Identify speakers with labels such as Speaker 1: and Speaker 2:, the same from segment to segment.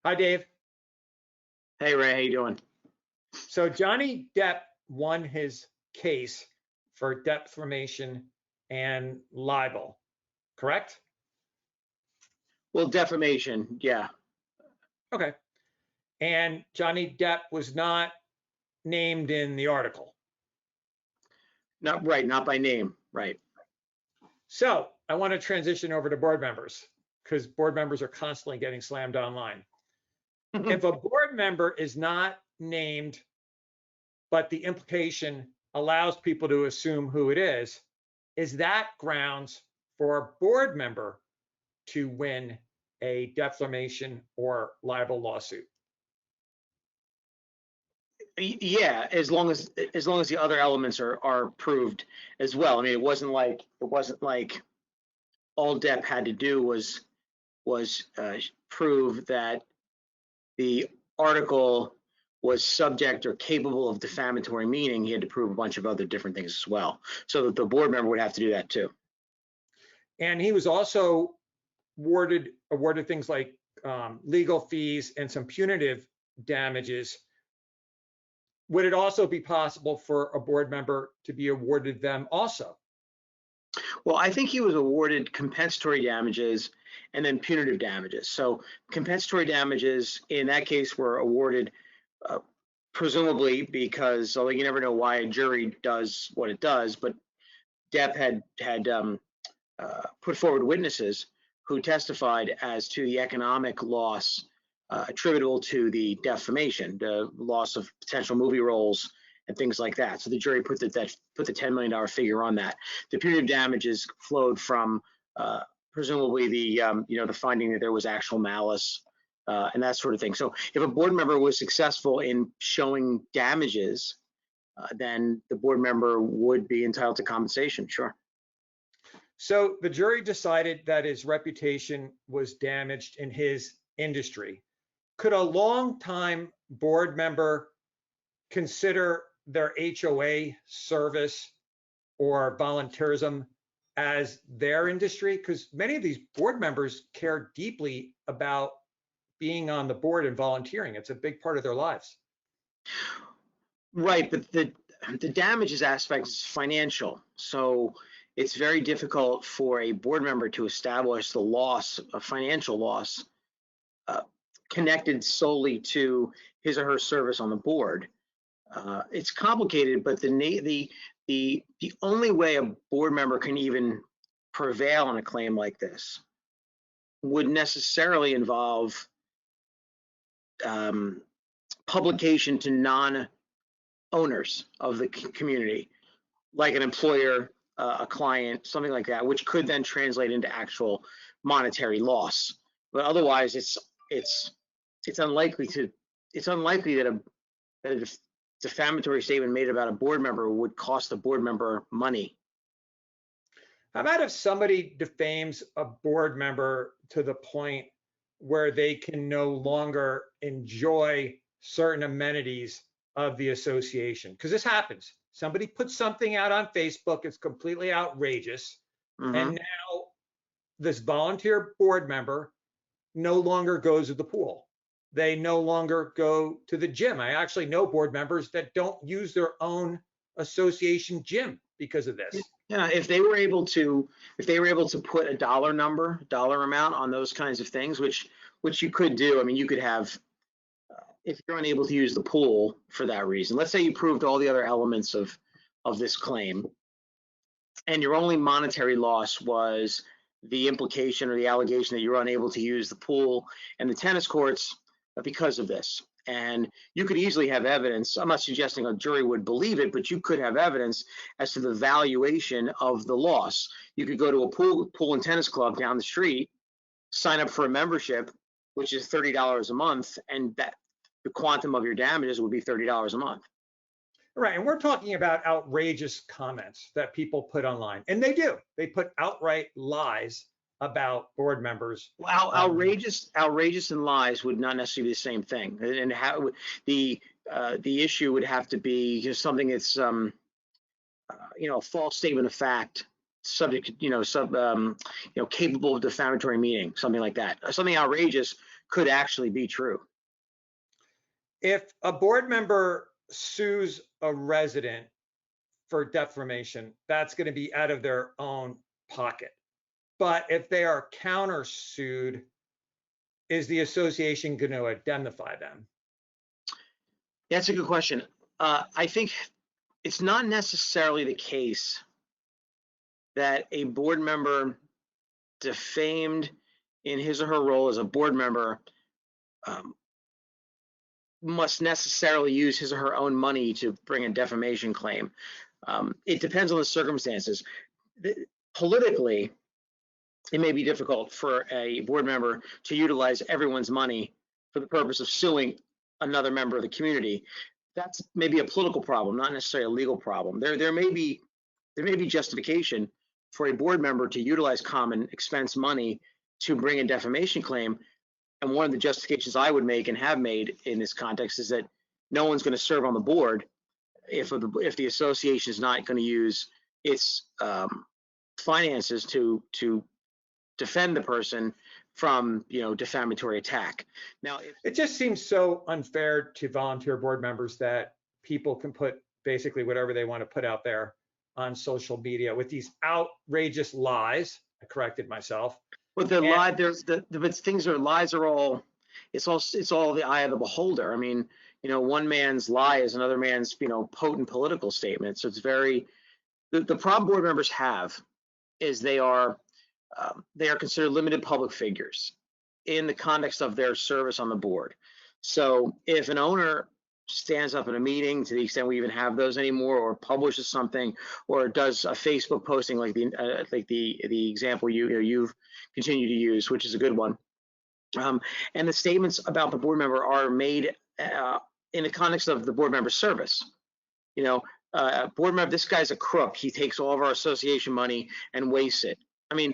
Speaker 1: Hi, Dave.
Speaker 2: Hey Ray, how you doing?
Speaker 1: So Johnny Depp won his case for defamation and libel, correct?
Speaker 2: Well, defamation, yeah.
Speaker 1: Okay. And Johnny Depp was not named in the article.
Speaker 2: Not right, not by name, right.
Speaker 1: So I want to transition over to board members because board members are constantly getting slammed online. If a board member is not named, but the implication allows people to assume who it is that grounds for a board member to win a defamation or libel lawsuit?
Speaker 2: Yeah, as long as the other elements are proved as well. I mean, it wasn't like all Depp had to do was prove that the article was subject or capable of defamatory meaning. He had to prove a bunch of other different things as well. So that the board member would have to do that too.
Speaker 1: And he was also awarded things like legal fees and some punitive damages. Would it also be possible for a board member to be awarded them also?
Speaker 2: Well, I think he was awarded compensatory damages and then punitive damages. So compensatory damages in that case were awarded uh, presumably because, although you never know why a jury does what it does, but Depp had put forward witnesses who testified as to the economic loss attributable to the defamation, the loss of potential movie roles and things like that. So the jury put the $10 million figure on that. The punitive damages flowed from presumably the finding that there was actual malice and that sort of thing. So if a board member was successful in showing damages, then the board member would be entitled to compensation. Sure.
Speaker 1: So the jury decided that his reputation was damaged in his industry. Could a longtime board member consider their HOA service or volunteerism as their industry? Because many of these board members care deeply about being on the board and volunteering. It's a big part of their lives.
Speaker 2: Right, but the damages aspect is financial. So it's very difficult for a board member to establish the loss, a financial loss, connected solely to his or her service on the board. It's complicated, but the only way a board member can even prevail on a claim like this would necessarily involve publication to non-owners of the community, like an employer, a client, something like that, which could then translate into actual monetary loss. But otherwise, it's unlikely that a defamatory statement made about a board member would cost the board member money.
Speaker 1: How about if somebody defames a board member to the point where they can no longer enjoy certain amenities of the association? Because this happens. Somebody puts something out on Facebook, it's completely outrageous.
Speaker 2: Mm-hmm.
Speaker 1: And now this volunteer board member no longer goes to the pool. They no longer go to the gym. I actually know board members that don't use their own association gym because of this.
Speaker 2: Yeah, if they were able to put a dollar amount on those kinds of things, which you could do. I mean, you could have, if you're unable to use the pool for that reason, let's say you proved all the other elements of this claim, and your only monetary loss was the implication or the allegation that you're unable to use the pool and the tennis courts because of this. And you could easily have evidence. I'm not suggesting a jury would believe it, but you could have evidence as to the valuation of the loss. You could go to a pool and tennis club down the street, sign up for a membership, which is $30 a month, and that the quantum of your damages would be $30 a month.
Speaker 1: Right, and we're talking about outrageous comments that people put online, and they do. They put outright lies about board members.
Speaker 2: Well, outrageous and lies would not necessarily be the same thing, and how the issue would have to be just something that's a false statement of fact, subject capable of defamatory meaning, something like that. Something outrageous could actually be true.
Speaker 1: If a board member sues a resident for defamation, that's going to be out of their own pocket. But if they are countersued, is the association going to indemnify them?
Speaker 2: That's a good question. I think it's not necessarily the case that a board member defamed in his or her role as a board member must necessarily use his or her own money to bring a defamation claim. It depends on the circumstances. Politically, it may be difficult for a board member to utilize everyone's money for the purpose of suing another member of the community. That's maybe a political problem, not necessarily a legal problem. There may be justification for a board member to utilize common expense money to bring a defamation claim. And one of the justifications I would make and have made in this context is that no one's going to serve on the board if the association is not going to use its finances to defend the person from defamatory attack. Now,
Speaker 1: it just seems so unfair to volunteer board members that people can put basically whatever they want to put out there on social media with these outrageous lies. I corrected myself.
Speaker 2: But the lie, lies are all. It's all the eye of the beholder. I mean, one man's lie is another man's potent political statement. So it's very the problem board members have is they are considered limited public figures in the context of their service on the board. So if an owner stands up in a meeting, to the extent we even have those anymore, or publishes something, or does a Facebook posting like the example you've continued to use, which is a good one, and the statements about the board member are made in the context of the board member's service. Board member, this guy's a crook. He takes all of our association money and wastes it. I mean,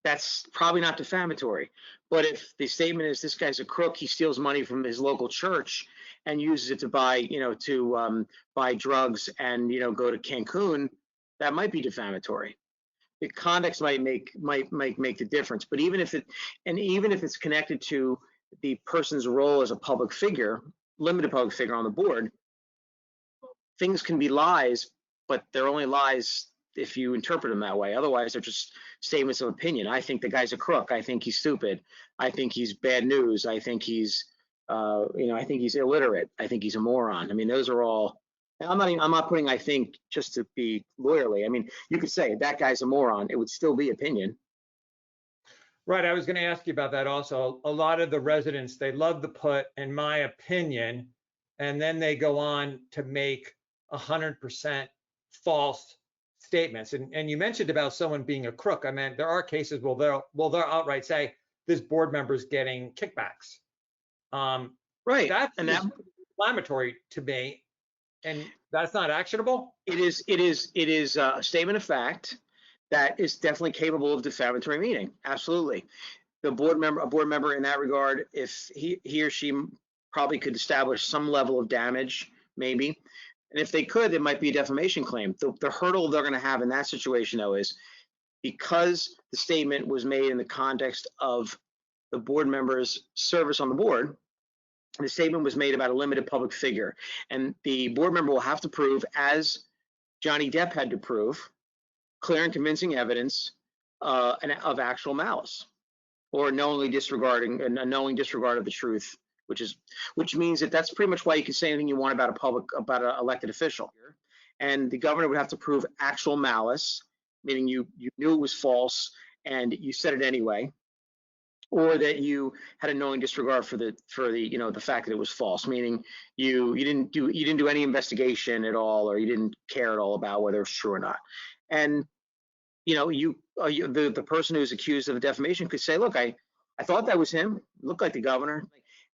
Speaker 2: that's probably not defamatory. But if the statement is this guy's a crook, he steals money from his local church and uses it to buy, buy drugs and go to Cancun, that might be defamatory. The context might make the difference. But even if it's connected to the person's role as a public figure, limited public figure on the board, things can be lies, but they're only lies if you interpret them that way. Otherwise, they're just statements of opinion. I think the guy's a crook. I think he's stupid. I think he's bad news. I think he's, I think he's illiterate. I think he's a moron. I mean, those are all. I'm not putting I think just to be lawyerly. I mean, you could say that guy's a moron. It would still be opinion.
Speaker 1: Right. I was going to ask you about that also. A lot of the residents, they love to put, in my opinion, and then they go on to make 100% false statements. And you mentioned about someone being a crook. I mean, there are cases where they'll outright say this board member's getting kickbacks.
Speaker 2: Right.
Speaker 1: That's inflammatory to me, and that's not actionable.
Speaker 2: It is a statement of fact that is definitely capable of defamatory meaning. Absolutely. A board member in that regard, if he or she probably could establish some level of damage, maybe. And if they could, it might be a defamation claim. The hurdle they're going to have in that situation, though, is because the statement was made in the context of the board member's service on the board, the statement was made about a limited public figure. And the board member will have to prove, as Johnny Depp had to prove, clear and convincing evidence of actual malice or knowing disregard of the truth. Which means that's pretty much why you can say anything you want about an elected official. And the governor would have to prove actual malice, meaning you knew it was false and you said it anyway, or that you had a knowing disregard for the fact that it was false, meaning you didn't do any investigation at all, or you didn't care at all about whether it's true or not. And the person who's accused of defamation could say, look, I thought that was him. It looked like the governor.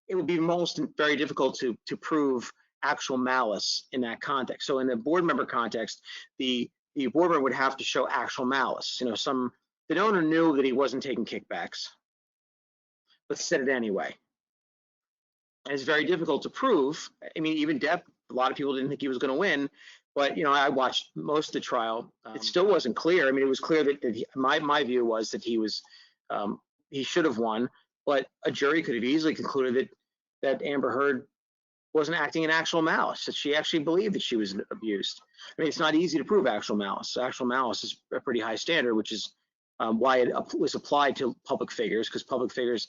Speaker 2: It would be almost very difficult to prove actual malice in that context. So in the board member context, the board member would have to show actual malice. The owner knew that he wasn't taking kickbacks, but said it anyway. And it's very difficult to prove. I mean, even Depp, a lot of people didn't think he was going to win, but I watched most of the trial. It still wasn't clear. I mean, it was clear that my view was that he should have won. but a jury could have easily concluded that Amber Heard wasn't acting in actual malice, that she actually believed that she was abused. I mean, it's not easy to prove actual malice. Actual malice is a pretty high standard, which is why it was applied to public figures, because public figures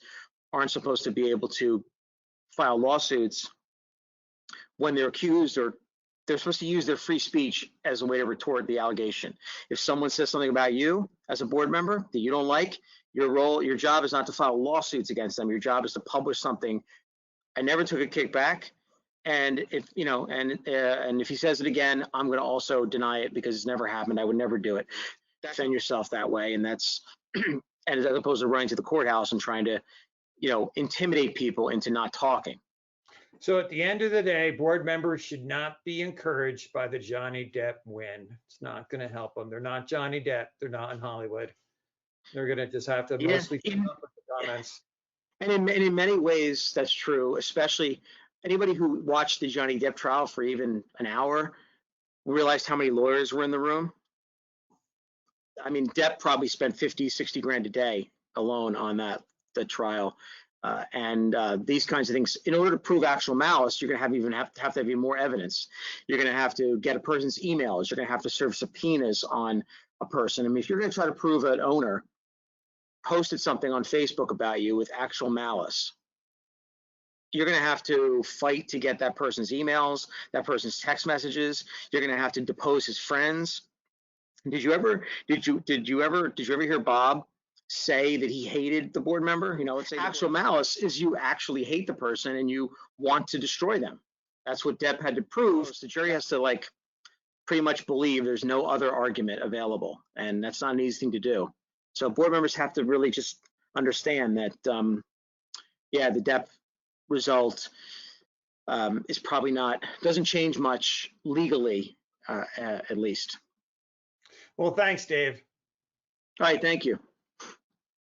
Speaker 2: aren't supposed to be able to file lawsuits when they're accused, or they're supposed to use their free speech as a way to retort the allegation. If someone says something about you as a board member that you don't like, your job is not to file lawsuits against them. Your job is to publish something. I never took a kickback, and if and if he says it again, I'm going to also deny it because it's never happened. I would never do it. Defend yourself that way, and that's and as opposed to running to the courthouse and trying to, intimidate people into not talking.
Speaker 1: So at the end of the day, board members should not be encouraged by the Johnny Depp win. It's not going to help them. They're not Johnny Depp. They're not in Hollywood. They're going to just have to mostly put up with the comments.
Speaker 2: And in many ways, that's true, especially anybody who watched the Johnny Depp trial for even an hour realized how many lawyers were in the room. I mean, Depp probably spent 50, 60 grand a day alone on the trial. And these kinds of things, in order to prove actual malice, you're going to have to have even more evidence. You're going to have to get a person's emails. You're going to have to serve subpoenas on a person. I mean, if you're going to try to prove an owner posted something on Facebook about you with actual malice, you're going to have to fight to get that person's emails, that person's text messages. You're going to have to depose his friends. Did you ever hear Bob say that he hated the board member? Let's say actual malice is you actually hate the person and you want to destroy them. That's what Depp had to prove. The jury has to pretty much believe there's no other argument available, and that's not an easy thing to do. So board members have to really just understand that, the Depp result is probably doesn't change much legally, at least.
Speaker 1: Well, thanks, Dave.
Speaker 2: All right, thank you.